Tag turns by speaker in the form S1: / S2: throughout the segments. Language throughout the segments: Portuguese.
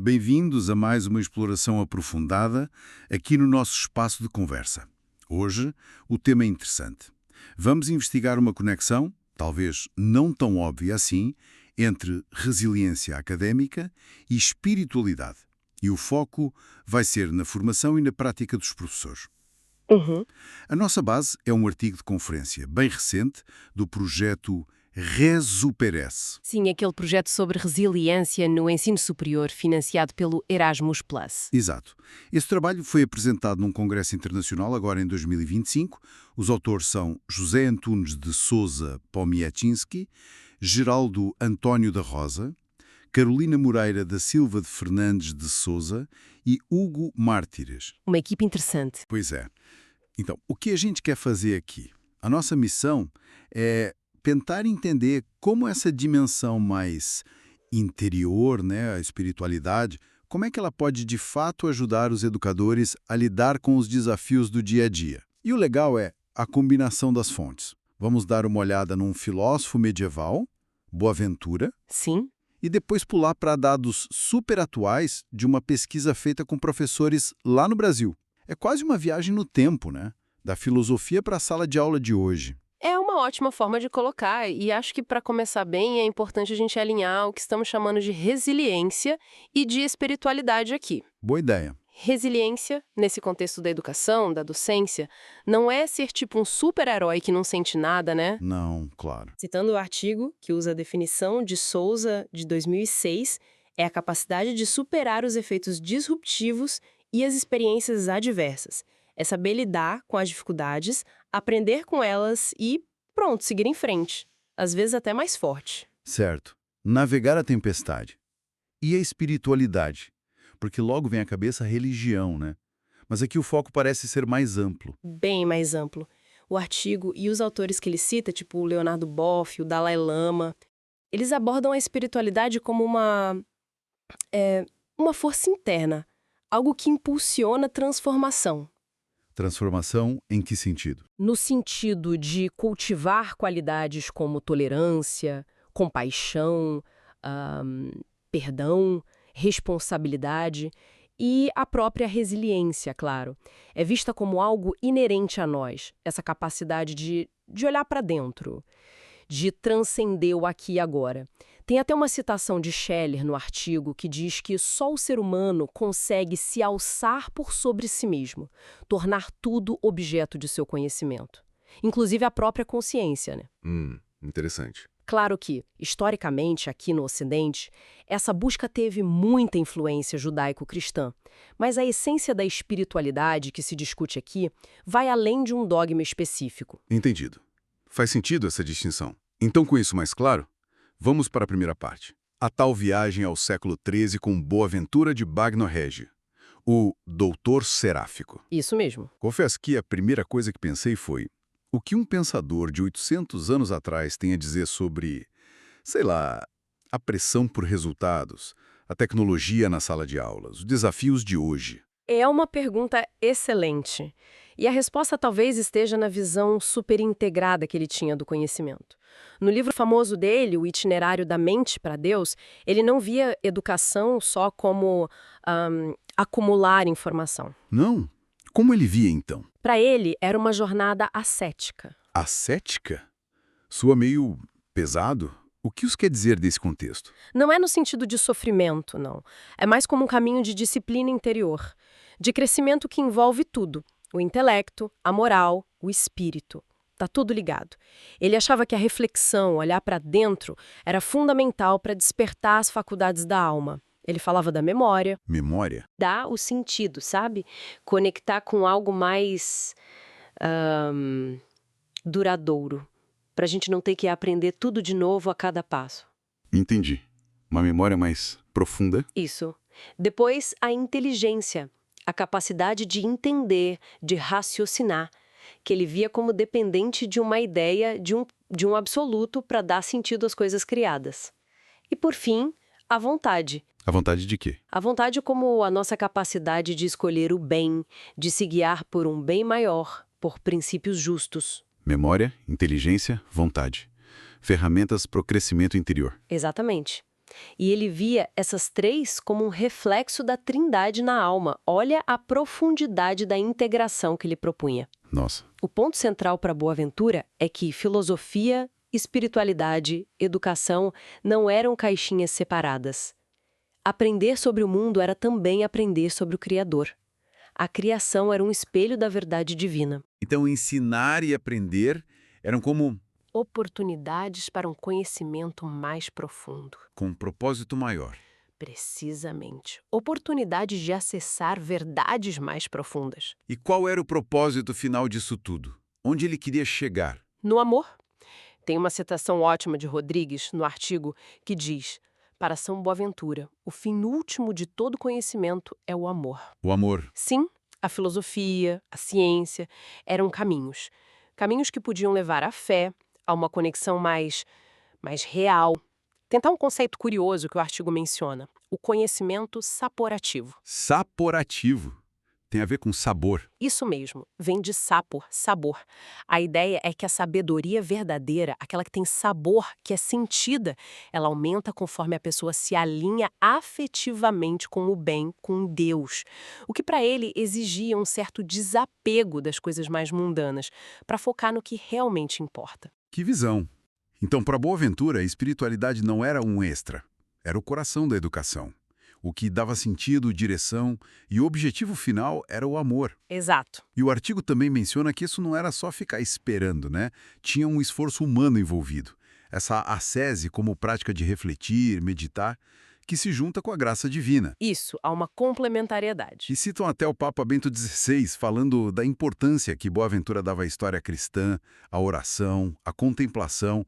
S1: bem-vindos a mais uma exploração aprofundada aqui no nosso espaço de conversa. Hoje, o tema é interessante. Vamos investigar uma conexão, talvez não tão óbvia assim, entre resiliência académica e espiritualidade. E o foco vai ser na formação e na prática dos professores. A nossa base é um artigo de conferência bem recente do projeto Resuperes.
S2: Sim, aquele projeto sobre resiliência no ensino superior financiado pelo Erasmus+.
S1: Exato. Esse trabalho foi apresentado num congresso internacional agora em 2025. Os autores são José Antunes de Souza Pomiatinski, Geraldo António da Rosa, Carolina Moreira da Silva de Fernandes de Souza e Hugo Mártires.
S2: Uma equipe interessante.
S1: Pois é. Então, o que a gente quer fazer aqui? A nossa missão é tentar entender como essa dimensão mais interior, a espiritualidade, como é que ela pode de fato ajudar os educadores a lidar com os desafios do dia a dia. E o legal é a combinação das fontes. Vamos dar uma olhada num filósofo medieval, Boaventura,
S2: Sim.
S1: e depois pular para dados super atuais de uma pesquisa feita com professores lá no Brasil. É quase uma viagem no tempo, da filosofia para a sala de aula de hoje.
S2: É uma ótima forma de colocar, e acho que para começar bem é importante a gente alinhar o que estamos chamando de resiliência e de espiritualidade aqui.
S1: Boa ideia.
S2: Resiliência, nesse contexto da educação, da docência, não é ser tipo um super-herói que não sente nada, né?
S1: Não, claro.
S2: Citando o artigo, que usa a definição de Souza de 2006, é a capacidade de superar os efeitos disruptivos e as experiências adversas. É saber lidar com as dificuldades, aprender com elas e, pronto, seguir em frente. Às vezes até mais forte.
S1: Certo. Navegar a tempestade. E a espiritualidade? Porque logo vem à cabeça a religião, Mas aqui o foco parece ser mais amplo.
S2: Bem mais amplo. O artigo e os autores que ele cita, tipo o Leonardo Boff, o Dalai Lama, eles abordam a espiritualidade como uma força interna, algo que impulsiona transformação.
S1: Transformação em que sentido?
S2: No sentido de cultivar qualidades como tolerância, compaixão, perdão, responsabilidade e a própria resiliência, claro. É vista como algo inerente a nós, essa capacidade de olhar para dentro, de transcender o aqui e agora. Tem até uma citação de Scheller no artigo que diz que só o ser humano consegue se alçar por sobre si mesmo, tornar tudo objeto de seu conhecimento, inclusive a própria consciência,
S1: Interessante.
S2: Claro que, historicamente, aqui no Ocidente, essa busca teve muita influência judaico-cristã, mas a essência da espiritualidade que se discute aqui vai além de um dogma específico.
S3: Entendido. Faz sentido essa distinção. Então, com isso mais claro, vamos para a primeira parte. A tal viagem ao século XIII com Boaventura de Bagno Regi, o doutor seráfico.
S2: Isso mesmo.
S3: Confesso que a primeira coisa que pensei foi: o que um pensador de 800 anos atrás tem a dizer sobre, sei lá, a pressão por resultados, a tecnologia na sala de aulas, os desafios de hoje?
S2: É uma pergunta excelente. E a resposta talvez esteja na visão superintegrada que ele tinha do conhecimento. No livro famoso dele, O Itinerário da Mente para Deus, ele não via educação só como acumular informação.
S3: Não? Como ele via, então?
S2: Para ele, era uma jornada ascética.
S3: Ascética? Soa meio pesado. O que isso quer dizer desse contexto?
S2: Não é no sentido de sofrimento, não. É mais como um caminho de disciplina interior, de crescimento que envolve tudo. O intelecto, a moral, o espírito. Tá tudo ligado. Ele achava que a reflexão, olhar para dentro, era fundamental para despertar as faculdades da alma. Ele falava da memória.
S3: Memória?
S2: Dá o sentido, sabe? Conectar com algo mais duradouro. Pra gente não ter que aprender tudo de novo a cada passo.
S3: Entendi. Uma memória mais profunda?
S2: Isso. Depois, a inteligência. A capacidade de entender, de raciocinar, que ele via como dependente de uma ideia, de um absoluto para dar sentido às coisas criadas. E, por fim, a vontade.
S3: A vontade de quê?
S2: A vontade como a nossa capacidade de escolher o bem, de se guiar por um bem maior, por princípios justos.
S3: Memória, inteligência, vontade. Ferramentas para o crescimento interior.
S2: Exatamente. E ele via essas três como um reflexo da trindade na alma. Olha a profundidade da integração que ele propunha.
S3: Nossa.
S2: O ponto central para Boaventura é que filosofia, espiritualidade, educação não eram caixinhas separadas. Aprender sobre o mundo era também aprender sobre o Criador. A criação era um espelho da verdade divina.
S3: Então, ensinar e aprender eram como
S2: Oportunidades para um conhecimento mais profundo.
S3: com um propósito maior.
S2: Precisamente. Oportunidades de acessar verdades mais profundas.
S3: E qual era o propósito final disso tudo? Onde ele queria chegar?
S2: No amor. Tem uma citação ótima de Rodrigues, no artigo, que diz: para São Boaventura, o fim último de todo conhecimento é o amor.
S3: O amor.
S2: Sim, a filosofia, a ciência eram caminhos. Caminhos que podiam levar à fé, a uma conexão mais real. Tentar um conceito curioso que o artigo menciona: o conhecimento saporativo.
S3: Saporativo. Tem a ver com sabor.
S2: Isso mesmo, vem de sapor, sabor. A ideia é que a sabedoria verdadeira, aquela que tem sabor, que é sentida, ela aumenta conforme a pessoa se alinha afetivamente com o bem, com Deus. O que para ele exigia um certo desapego das coisas mais mundanas, para focar no que realmente importa.
S3: Que visão! Então, para Boaventura, a espiritualidade não era um extra. Era o coração da educação. O que dava sentido, direção e o objetivo final era o amor.
S2: Exato.
S3: E o artigo também menciona que isso não era só ficar esperando, né? Tinha um esforço humano envolvido. Essa ascese como prática de refletir, meditar, que se junta com a graça divina.
S2: Isso, há uma complementariedade.
S3: E citam até o Papa Bento XVI, falando da importância que Boaventura dava à história cristã, à oração, à contemplação,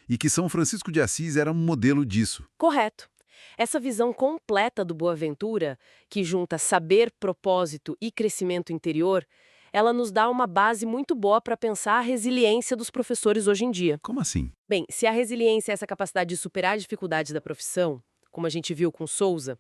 S3: e que São Francisco de Assis era um modelo disso.
S2: Correto. Essa visão completa do Boaventura, que junta saber, propósito e crescimento interior, ela nos dá uma base muito boa para pensar a resiliência dos professores hoje em dia.
S3: Como assim?
S2: Bem, se a resiliência é essa capacidade de superar dificuldades da profissão, como a gente viu com Souza,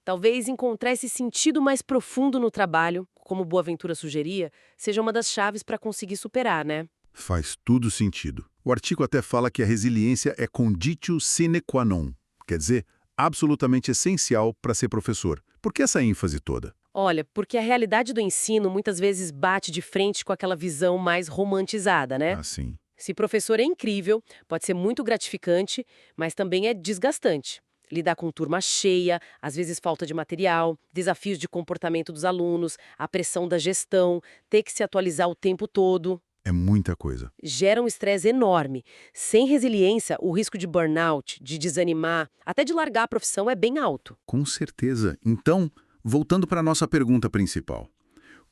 S2: talvez encontrar esse sentido mais profundo no trabalho, como Boaventura sugeria, seja uma das chaves para conseguir superar, né?
S3: Faz tudo sentido. O artigo até fala que a resiliência é conditio sine qua non, quer dizer, absolutamente essencial para ser professor. Por que essa ênfase toda?
S2: Olha, porque a realidade do ensino muitas vezes bate de frente com aquela visão mais romantizada, né?
S3: Assim.
S2: Se professor é incrível, pode ser muito gratificante, mas também é desgastante. Lidar com turma cheia, às vezes falta de material, desafios de comportamento dos alunos, a pressão da gestão, ter que se atualizar o tempo todo.
S3: É muita coisa.
S2: Gera um estresse enorme. Sem resiliência, o risco de burnout, de desanimar, até de largar a profissão é bem alto.
S3: Com certeza. Então, voltando para a nossa pergunta principal.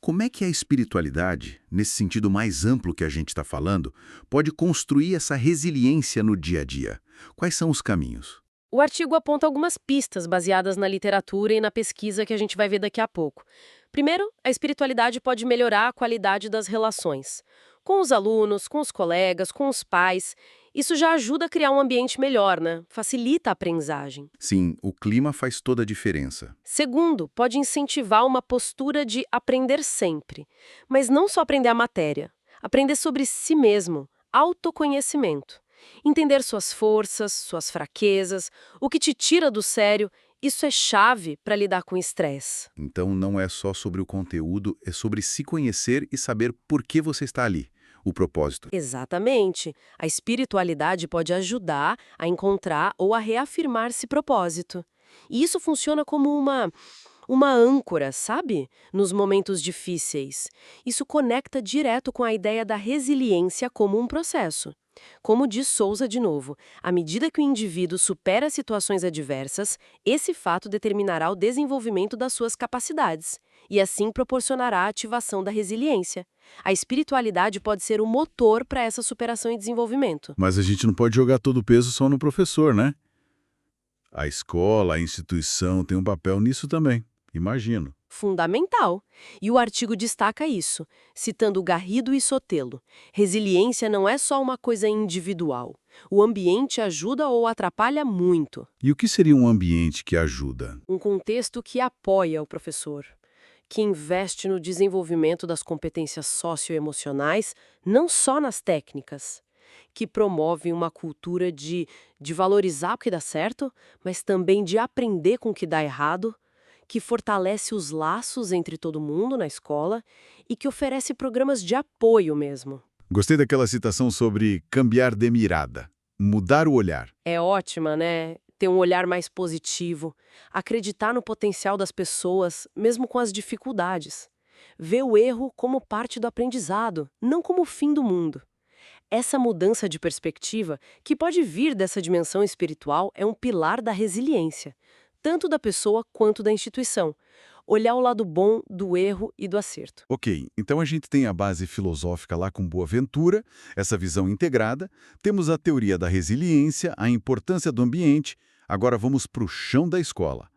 S3: Como é que a espiritualidade, nesse sentido mais amplo que a gente está falando, pode construir essa resiliência no dia a dia? Quais são os caminhos?
S2: O artigo aponta algumas pistas baseadas na literatura e na pesquisa que a gente vai ver daqui a pouco. Primeiro, a espiritualidade pode melhorar a qualidade das relações. Com os alunos, com os colegas, com os pais. Isso já ajuda a criar um ambiente melhor, né? Facilita a aprendizagem.
S3: Sim, o clima faz toda a diferença.
S2: Segundo, pode incentivar uma postura de aprender sempre. Mas não só aprender a matéria. Aprender sobre si mesmo. Autoconhecimento. Entender suas forças, suas fraquezas, o que te tira do sério. Isso é chave para lidar com estresse.
S3: Então não é só sobre o conteúdo, é sobre se conhecer e saber por que você está ali, o propósito.
S2: Exatamente. A espiritualidade pode ajudar a encontrar ou a reafirmar esse propósito. E isso funciona como uma âncora, sabe? Nos momentos difíceis. Isso conecta direto com a ideia da resiliência como um processo. Como diz Souza de novo, à medida que o indivíduo supera situações adversas, esse fato determinará o desenvolvimento das suas capacidades e assim proporcionará a ativação da resiliência. A espiritualidade pode ser o motor para essa superação e desenvolvimento.
S3: Mas a gente não pode jogar todo o peso só no professor, né? A escola, a instituição tem um papel nisso também, imagino.
S2: Fundamental. E o artigo destaca isso, citando Garrido e Sotelo. Resiliência não é só uma coisa individual. O ambiente ajuda ou atrapalha muito.
S3: E o que seria um ambiente que ajuda?
S2: Um contexto que apoia o professor, que investe no desenvolvimento das competências socioemocionais, não só nas técnicas, que promove uma cultura de valorizar o que dá certo, mas também de aprender com o que dá errado, que fortalece os laços entre todo mundo na escola e que oferece programas de apoio mesmo.
S3: Gostei daquela citação sobre cambiar de mirada, mudar o olhar.
S2: É ótima, né? Ter um olhar mais positivo, acreditar no potencial das pessoas, mesmo com as dificuldades. Ver o erro como parte do aprendizado, não como o fim do mundo. Essa mudança de perspectiva, que pode vir dessa dimensão espiritual, é um pilar da resiliência, tanto da pessoa quanto da instituição. Olhar o lado bom do erro e do acerto.
S3: Ok, então a gente tem a base filosófica lá com Boaventura, essa visão integrada, temos a teoria da resiliência, a importância do ambiente, agora vamos para o chão da escola.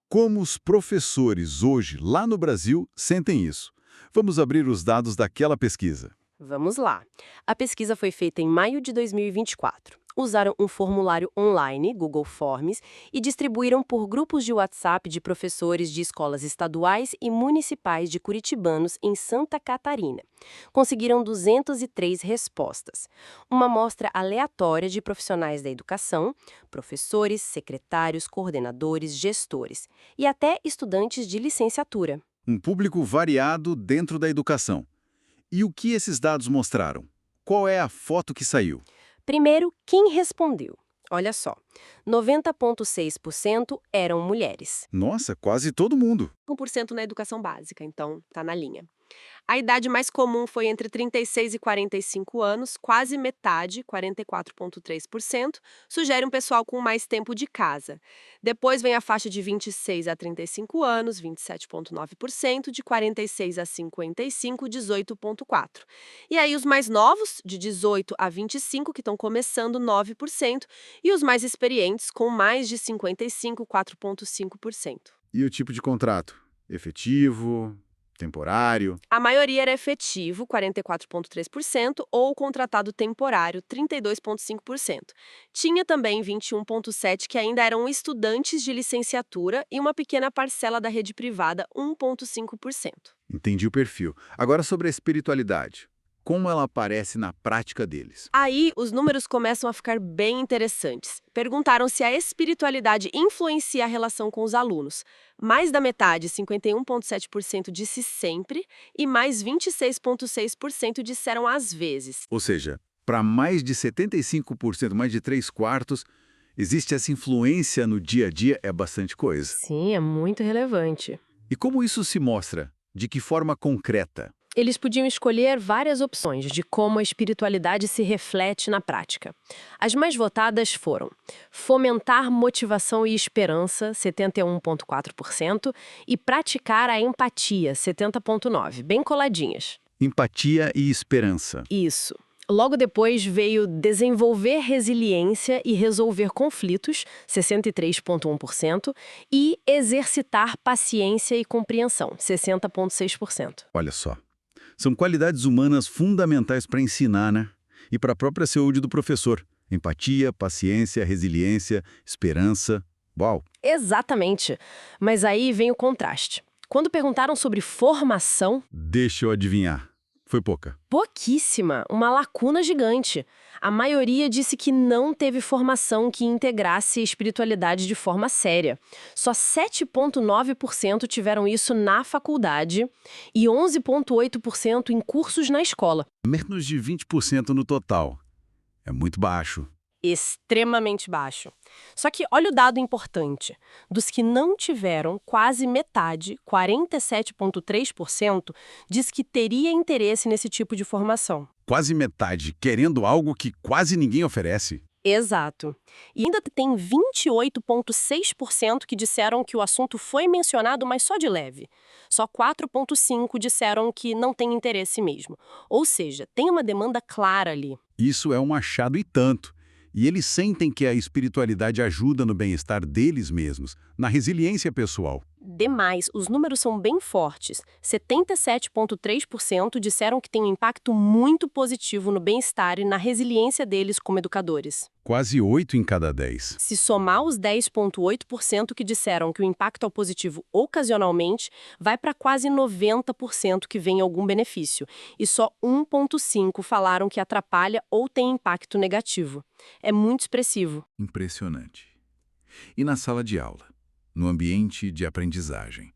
S3: Como os professores hoje, lá no Brasil, sentem isso? Vamos abrir os dados daquela pesquisa.
S2: Vamos lá. A pesquisa foi feita em maio de 2024. Usaram um formulário online, Google Forms, e distribuíram por grupos de WhatsApp de professores de escolas estaduais e municipais de curitibanos em Santa Catarina. Conseguiram 203 respostas. Uma amostra aleatória de profissionais da educação, professores, secretários, coordenadores, gestores e até estudantes de licenciatura.
S3: Um público variado dentro da educação. E o que esses dados mostraram? Qual é a foto que saiu?
S2: Primeiro, quem respondeu? Olha só, 90,6% eram mulheres.
S3: Nossa, quase todo mundo.
S2: 1% na educação básica, então tá na linha. A idade mais comum foi entre 36 e 45 anos, quase metade, 44,3%, sugere um pessoal com mais tempo de casa. Depois vem a faixa de 26 a 35 anos, 27,9%, de 46 a 55, 18,4%. E aí os mais novos, de 18 a 25, que estão começando, 9%, e os mais experientes, com mais de 55, 4,5%.
S3: E o tipo de contrato? Efetivo, temporário?
S2: A maioria era efetivo, 44,3%, ou contratado temporário, 32,5%. Tinha também 21,7% que ainda eram estudantes de licenciatura e uma pequena parcela da rede privada, 1,5%.
S3: Entendi o perfil. Agora sobre a espiritualidade. Como ela aparece na prática deles?
S2: Aí, os números começam a ficar bem interessantes. Perguntaram se a espiritualidade influencia a relação com os alunos. Mais da metade, 51,7%, disse sempre, e mais 26,6% disseram às vezes.
S3: Ou seja, para mais de 75%, mais de 3/4, existe essa influência no dia a dia, é bastante coisa.
S2: Sim, é muito relevante.
S3: E como isso se mostra? De que forma concreta?
S2: Eles podiam escolher várias opções de como a espiritualidade se reflete na prática. As mais votadas foram fomentar motivação e esperança, 71,4%, e praticar a empatia, 70,9%, bem coladinhas.
S3: Empatia e esperança.
S2: Isso. Logo depois veio desenvolver resiliência e resolver conflitos, 63,1%, e exercitar paciência e compreensão, 60,6%.
S3: Olha só. São qualidades humanas fundamentais para ensinar, né? E para a própria saúde do professor. Empatia, paciência, resiliência, esperança. Uau!
S2: Exatamente. Mas aí vem o contraste. Quando perguntaram sobre formação,
S3: Deixa eu adivinhar. Foi pouca.
S2: pouquíssima, uma lacuna gigante. A maioria disse que não teve formação que integrasse a espiritualidade de forma séria. Só 7,9% tiveram isso na faculdade e 11,8% em cursos na escola.
S3: Menos de 20% no total. É muito baixo.
S2: Extremamente baixo. Só que olha o dado importante. Dos que não tiveram, quase metade, 47,3%, diz que teria interesse nesse tipo de formação.
S3: Quase metade querendo algo que quase ninguém oferece.
S2: Exato. E ainda tem 28,6% que disseram que o assunto foi mencionado, mas só de leve. Só 4,5% disseram que não tem interesse mesmo. Ou seja, tem uma demanda clara ali.
S3: Isso é um achado e tanto. E eles sentem que a espiritualidade ajuda no bem-estar deles mesmos, na resiliência pessoal.
S2: demais. Os números são bem fortes. 77,3% disseram que tem um impacto muito positivo no bem-estar e na resiliência deles como educadores.
S3: Quase 8 em cada 10.
S2: Se somar os 10,8% que disseram que o impacto é positivo ocasionalmente, vai para quase 90% que vem algum benefício. E só 1,5% falaram que atrapalha ou tem impacto negativo. É muito expressivo.
S3: Impressionante. E na sala de aula, no ambiente de aprendizagem,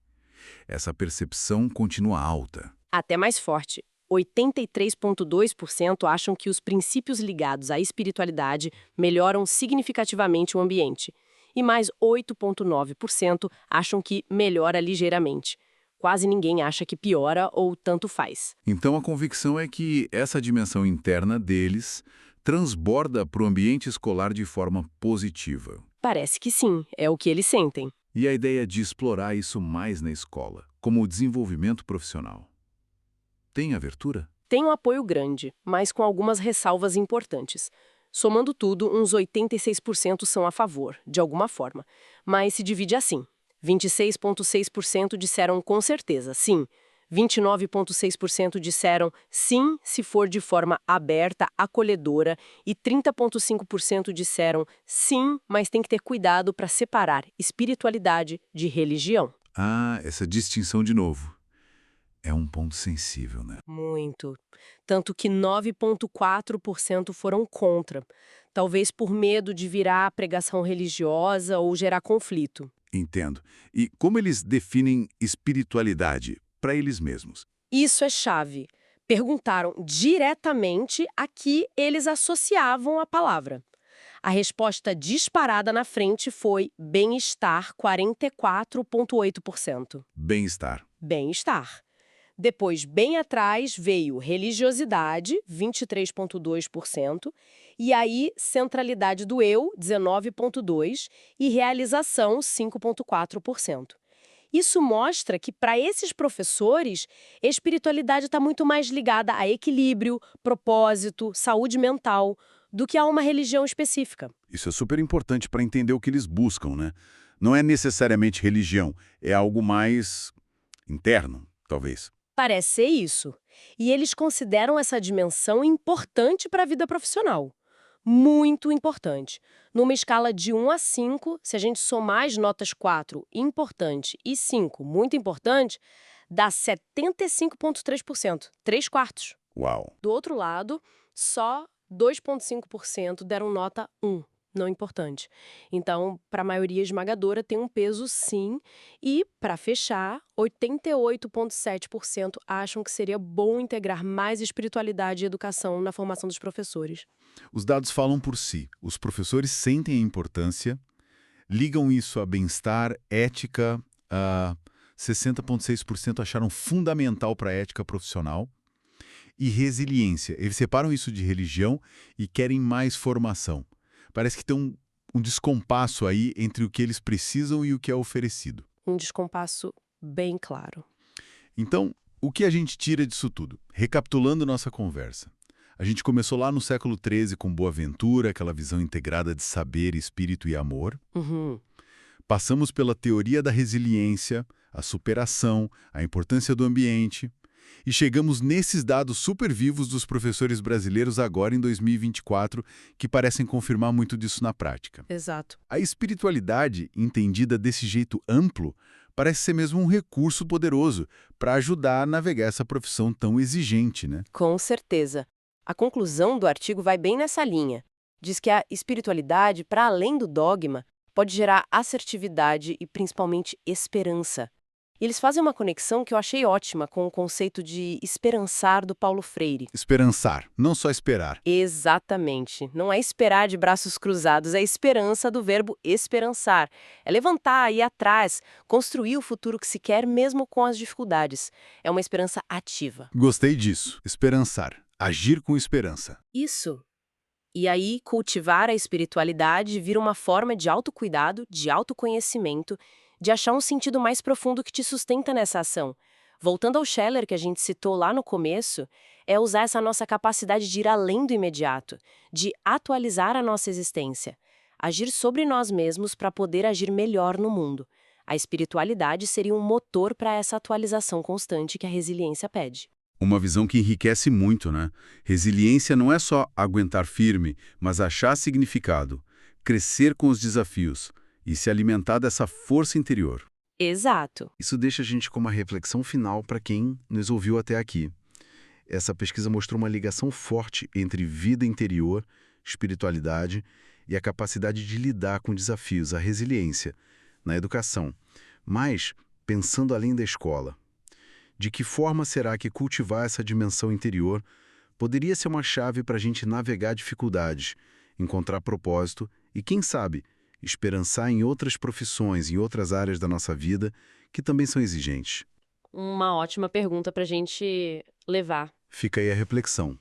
S3: essa percepção continua alta.
S2: Até mais forte. 83,2% acham que os princípios ligados à espiritualidade melhoram significativamente o ambiente. E mais 8,9% acham que melhora ligeiramente. Quase ninguém acha que piora ou tanto faz.
S3: Então a convicção é que essa dimensão interna deles transborda para o ambiente escolar de forma positiva.
S2: Parece que sim, é o que eles sentem.
S3: E a ideia de explorar isso mais na escola, como o desenvolvimento profissional. Tem abertura?
S2: Tem um apoio grande, mas com algumas ressalvas importantes. Somando tudo, uns 86% são a favor, de alguma forma. Mas se divide assim. 26,6% disseram com certeza, sim. 29,6% disseram sim, se for de forma aberta, acolhedora, e 30,5% disseram sim, mas tem que ter cuidado para separar espiritualidade de religião.
S3: Ah, essa distinção de novo. É um ponto sensível, né?
S2: Muito. Tanto que 9,4% foram contra, talvez por medo de virar pregação religiosa ou gerar conflito.
S3: Entendo. E como eles definem espiritualidade para eles mesmos?
S2: Isso é chave. Perguntaram diretamente a que eles associavam a palavra. A resposta disparada na frente foi bem-estar, 44,8%.
S3: Bem-estar.
S2: Bem-estar. Depois, bem atrás, veio religiosidade, 23,2%, e aí centralidade do eu, 19,2%, e realização, 5,4%. Isso mostra que, para esses professores, a espiritualidade está muito mais ligada a equilíbrio, propósito, saúde mental, do que a uma religião específica.
S3: Isso é super importante para entender o que eles buscam, né? Não é necessariamente religião, é algo mais interno, talvez.
S2: Parece ser isso. E eles consideram essa dimensão importante para a vida profissional. Muito importante. Numa escala de 1 a 5, se a gente somar as notas 4, importante, e 5, muito importante, dá 75,3%, 3/4.
S3: Uau!
S2: Do outro lado, só 2,5% deram nota 1. Não importante. Então, para a maioria esmagadora, tem um peso sim. E, para fechar, 88,7% acham que seria bom integrar mais espiritualidade e educação na formação dos professores.
S3: Os dados falam por si. Os professores sentem a importância, ligam isso a bem-estar, ética, 60,6% acharam fundamental para a ética profissional, e resiliência. Eles separam isso de religião e querem mais formação. Parece que tem um descompasso aí entre o que eles precisam e o que é oferecido.
S2: Um descompasso bem claro.
S3: Então, o que a gente tira disso tudo? Recapitulando nossa conversa. A gente começou lá no século XIII com Boaventura, aquela visão integrada de saber, espírito e amor. Passamos pela teoria da resiliência, a superação, a importância do ambiente. E chegamos nesses dados super vivos dos professores brasileiros agora em 2024, que parecem confirmar muito disso na prática.
S2: Exato.
S3: A espiritualidade, entendida desse jeito amplo, parece ser mesmo um recurso poderoso para ajudar a navegar essa profissão tão exigente, né?
S2: Com certeza. A conclusão do artigo vai bem nessa linha. Diz que a espiritualidade, para além do dogma, pode gerar assertividade e principalmente esperança. E eles fazem uma conexão que eu achei ótima com o conceito de esperançar do Paulo Freire.
S3: Esperançar, não só esperar.
S2: Exatamente. Não é esperar de braços cruzados, é a esperança do verbo esperançar. É levantar, ir atrás, construir o futuro que se quer mesmo com as dificuldades. É uma esperança ativa.
S3: Gostei disso. Esperançar. Agir com esperança.
S2: Isso. E aí, cultivar a espiritualidade vira uma forma de autocuidado, de autoconhecimento, de achar um sentido mais profundo que te sustenta nessa ação. Voltando ao Scheller que a gente citou lá no começo, é usar essa nossa capacidade de ir além do imediato, de atualizar a nossa existência, agir sobre nós mesmos para poder agir melhor no mundo. A espiritualidade seria um motor para essa atualização constante que a resiliência pede.
S1: Uma visão que enriquece muito, né? Resiliência não é só aguentar firme, mas achar significado, crescer com os desafios e se alimentar dessa força interior.
S2: Exato.
S3: Isso deixa a gente com uma reflexão final para quem nos ouviu até aqui. Essa pesquisa mostrou uma ligação forte entre vida interior, espiritualidade e a capacidade de lidar com desafios, a resiliência, na educação. Mas, pensando além da escola, de que forma será que cultivar essa dimensão interior poderia ser uma chave para a gente navegar dificuldades, encontrar propósito e, quem sabe, esperançar em outras profissões, em outras áreas da nossa vida que também são exigentes?
S2: Uma ótima pergunta para a gente levar.
S3: Fica aí a reflexão.